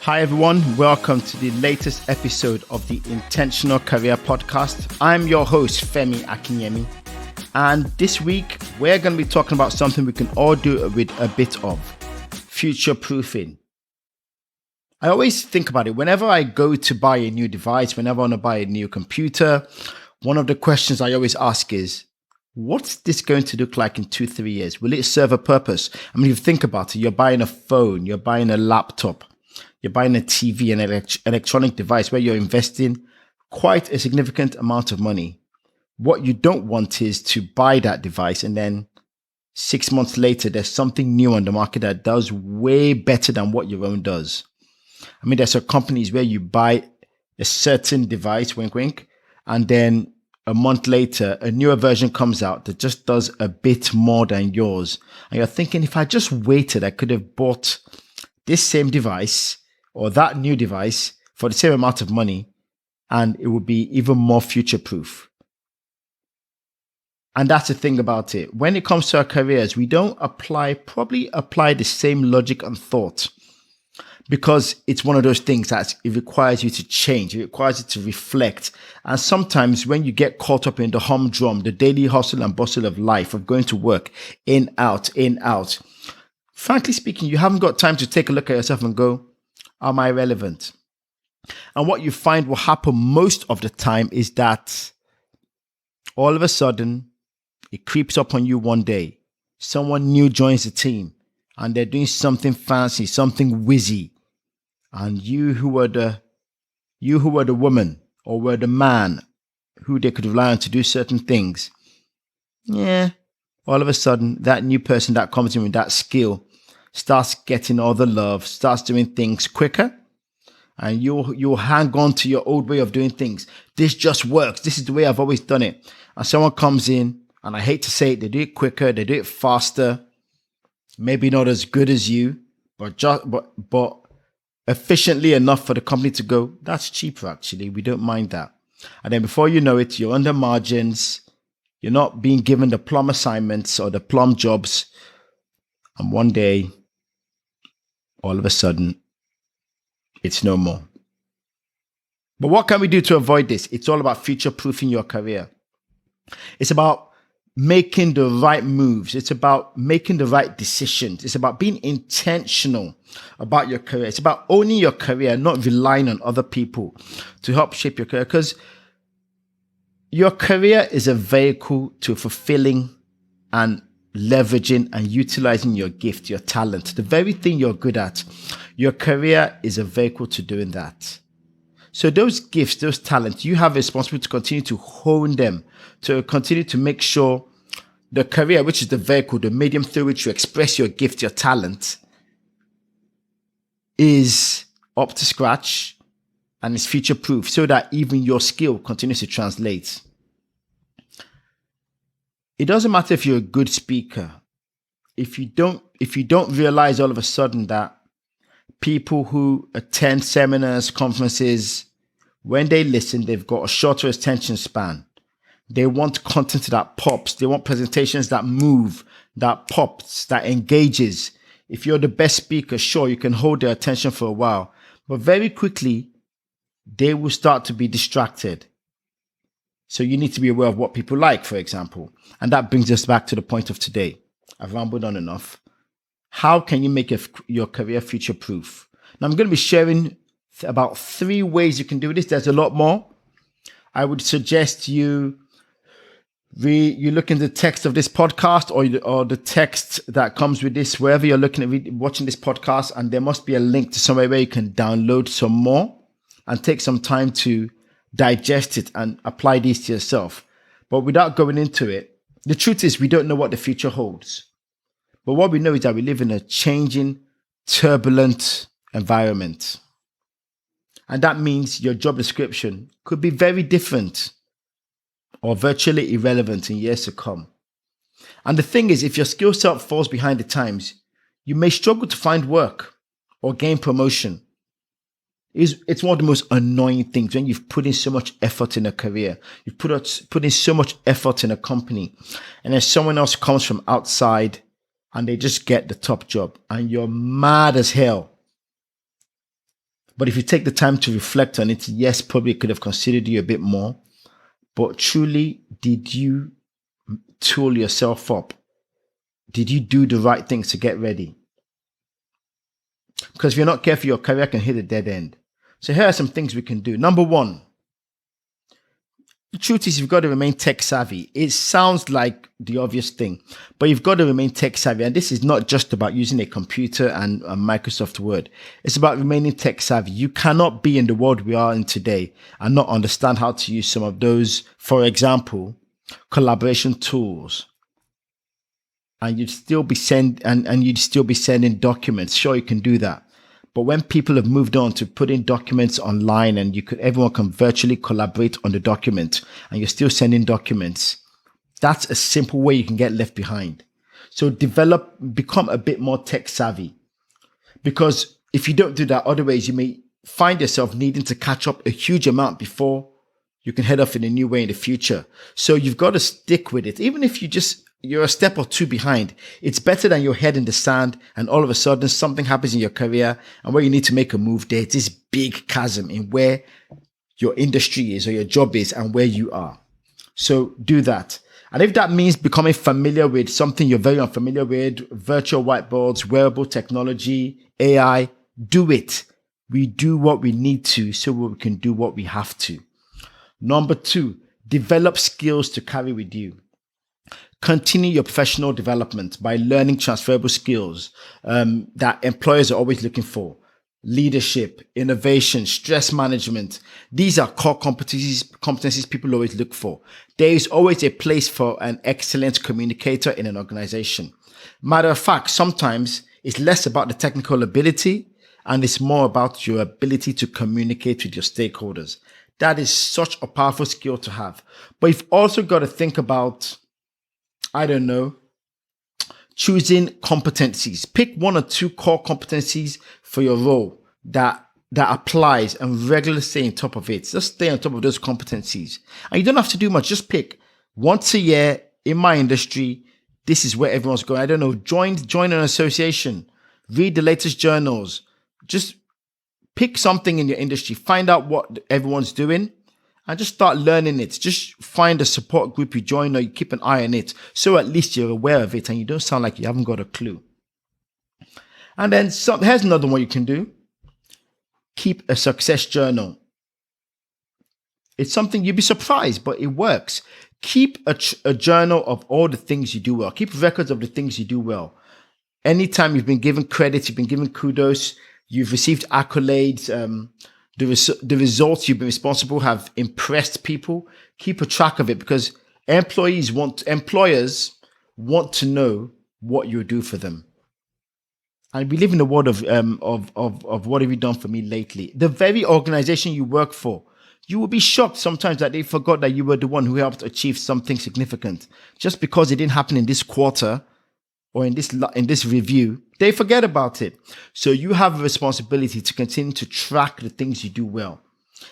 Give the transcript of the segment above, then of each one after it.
Hi everyone, welcome to the latest episode of the Intentional Career Podcast. I'm your host, Femi Akinyemi, and this week we're going to be talking about something we can all do with a bit of future-proofing. I always think about it whenever I go to buy a new device, whenever I want to buy a new computer. One of the questions I always ask is, what's this going to look like in 2-3 years? Will it serve a purpose? I mean, if you think about it, you're buying a phone, you're buying a laptop, you're buying a TV, an electronic device where you're investing quite a significant amount of money. What you don't want is to buy that device and then 6 months later, there's something new on the market that does way better than what your own does. I mean, there's some companies where you buy a certain device, wink, wink, and then a month later, a newer version comes out that just does a bit more than yours. And you're thinking, if I just waited, I could have bought this same device or that new device for the same amount of money, and it would be even more future-proof. And that's the thing about it. When it comes to our careers, we don't probably apply the same logic and thought, because it's one of those things that it requires you to change. It requires you to reflect. And sometimes when you get caught up in the humdrum, the daily hustle and bustle of life, of going to work, in, out, frankly speaking, you haven't got time to take a look at yourself and go, am I relevant? And what you find will happen most of the time is that all of a sudden, it creeps up on you one day. Someone new joins the team and they're doing something fancy, something whizzy. And you who were the woman or were the man who they could rely on to do certain things, all of a sudden, that new person that comes in with that skill starts getting all the love, starts doing things quicker, and you'll hang on to your old way of doing things. This just works. This is the way I've always done it. And someone comes in, and I hate to say it, they do it quicker, they do it faster, maybe not as good as you, but efficiently enough for the company to go, that's cheaper actually, we don't mind that. And then before you know it, you're under margins, you're not being given the plum assignments or the plum jobs, and one day, all of a sudden, it's no more. But what can we do to avoid this? It's all about future-proofing your career. It's about making the right moves. It's about making the right decisions. It's about being intentional about your career. It's about owning your career, not relying on other people to help shape your career. Because your career is a vehicle to fulfilling and leveraging and utilizing your gift, your talent, the very thing you're good at. Your career is a vehicle to doing that. So those gifts, those talents, you have a responsibility to continue to hone them, to continue to make sure the career, which is the vehicle, the medium through which you express your gift, your talent, is up to scratch and is future-proof so that even your skill continues to translate. It doesn't matter if you're a good speaker. If you don't realize all of a sudden that people who attend seminars, conferences, when they listen, they've got a shorter attention span. They want content that pops. They want presentations that move, that pops, that engages. If you're the best speaker, sure, you can hold their attention for a while, but very quickly, they will start to be distracted. So you need to be aware of what people like, for example. And that brings us back to the point of today. I've rambled on enough. How can you make your career future-proof? Now, I'm going to be sharing about 3 ways you can do this. There's a lot more. I would suggest you look in the text of this podcast or the text that comes with this, wherever you're watching this podcast, and there must be a link to somewhere where you can download some more and take some time to digest it and apply these to yourself. But without going into it, the truth is we don't know what the future holds. But what we know is that we live in a changing, turbulent environment. And that means your job description could be very different or virtually irrelevant in years to come. And the thing is, if your skill set falls behind the times, you may struggle to find work or gain promotion. It's one of the most annoying things when you've put in so much effort in a career. You've put in so much effort in a company, and then someone else comes from outside and they just get the top job and you're mad as hell. But if you take the time to reflect on it, yes, probably could have considered you a bit more. But truly, did you tool yourself up? Did you do the right things to get ready? Because if you're not careful, your career can hit a dead end. So here are some things we can do. Number one, the truth is you've got to remain tech savvy. It sounds like the obvious thing, but you've got to remain tech savvy. And this is not just about using a computer and a Microsoft Word. It's about remaining tech savvy. You cannot be in the world we are in today and not understand how to use some of those, for example, collaboration tools. And you'd still be sending documents. Sure, you can do that. But when people have moved on to putting documents online and everyone can virtually collaborate on the document and you're still sending documents, that's a simple way you can get left behind. So become a bit more tech savvy, because if you don't do that, otherwise you may find yourself needing to catch up a huge amount before you can head off in a new way in the future. So you've got to stick with it. Even if you're a step or two behind, it's better than your head in the sand and all of a sudden something happens in your career and where you need to make a move, there's this big chasm in where your industry is or your job is and where you are. So do that. And if that means becoming familiar with something you're very unfamiliar with, virtual whiteboards, wearable technology, AI, do it. We do what we need to so we can do what we have to. Number two, develop skills to carry with you. Continue your professional development by learning transferable skills that employers are always looking for. Leadership, innovation, stress management. These are core competencies people always look for. There is always a place for an excellent communicator in an organization. Matter of fact, sometimes it's less about the technical ability and it's more about your ability to communicate with your stakeholders. That is such a powerful skill to have. But you've also got to think about, choosing competencies. Pick one or two core competencies for your role that applies and regularly stay on top of it. Just stay on top of those competencies. And you don't have to do much. Just pick once a year in my industry. This is where everyone's going. Join an association, read the latest journals. Just pick something in your industry, find out what everyone's doing, and just start learning it. Just find a support group you join or you keep an eye on it. So at least you're aware of it and you don't sound like you haven't got a clue. And then here's another one you can do. Keep a success journal. It's something you'd be surprised, but it works. Keep a journal of all the things you do well. Keep records of the things you do well. Anytime you've been given credit, you've been given kudos, you've received accolades, the results you've been responsible have impressed people. Keep a track of it because employers want to know what you do for them. And we live in the world of what have you done for me lately? The very organization you work for, you will be shocked sometimes that they forgot that you were the one who helped achieve something significant. Just because it didn't happen in this quarter or in this review, they forget about it. So you have a responsibility to continue to track the things you do well.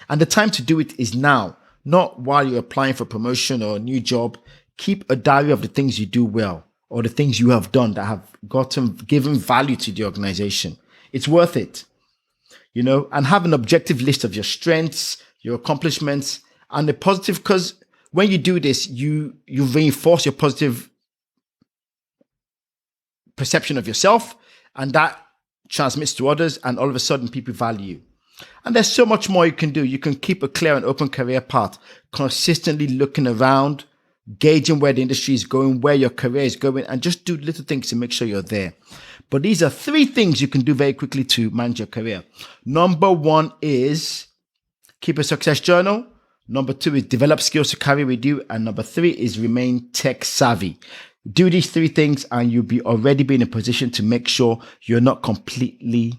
And the time to do it is now, not while you're applying for promotion or a new job. Keep a diary of the things you do well or the things you have done that have given value to the organization. It's worth it, and have an objective list of your strengths, your accomplishments, and the positive, because when you do this, you reinforce your positive perception of yourself, and that transmits to others, and all of a sudden people value you. And there's so much more you can do. You can keep a clear and open career path, consistently looking around, gauging where the industry is going, where your career is going, and just do little things to make sure you're there. But these are 3 things you can do very quickly to manage your career. Number 1 is keep a success journal. Number 2 is develop skills to carry with you. And number 3 is remain tech savvy. Do these 3 things and you'll already be in a position to make sure you're not completely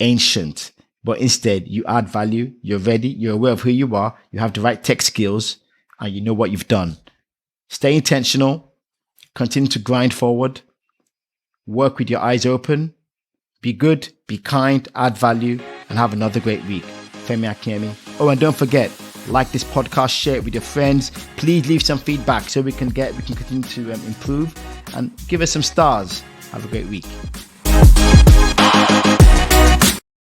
ancient, but instead you add value, you're ready, you're aware of who you are, you have the right tech skills, and you know what you've done. Stay intentional, continue to grind forward, work with your eyes open, be good, be kind, add value, and have another great week. Femi Akinyemi. Oh, and don't forget, like this podcast, share it with your friends. Please leave some feedback so we can continue to improve, and give us some stars. Have a great week.